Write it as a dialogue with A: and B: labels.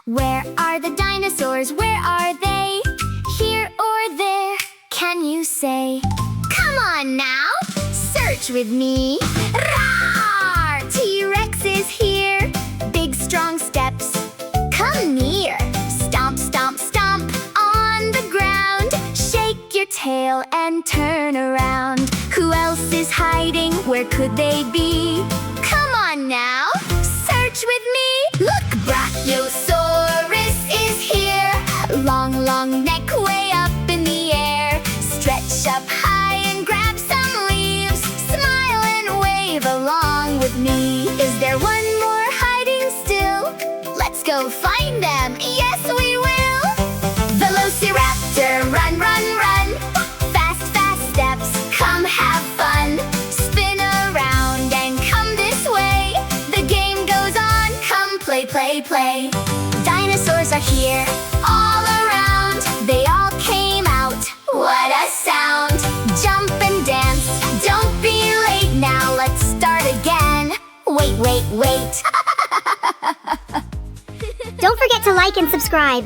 A: Where are the dinosaurs? Where are they? Here or there? Can you say? Come on now, search with me. Roar! T-Rex is here. Big strong steps, come near. Stomp, stomp, stomp on the ground. Shake your tail and turn around. Who else is hiding? Where could they be? Come on now, search with me. Look, Brachiosaurus is here. Long, long neck way up in the air. Stretch up high and grab some leaves. Smile and wave along with me. Is there one more hiding still? Let's go find them, yes we will. Velociraptor, run, run, run. Fast, fast steps, come have fun. Spin around and come this way. The game goes on, come play, play, play. Dinosaurs are here, all around. They all came out, what a sound. Jump and dance, don't be late now. Let's start again. Wait, wait, wait.
B: Don't forget to like and subscribe.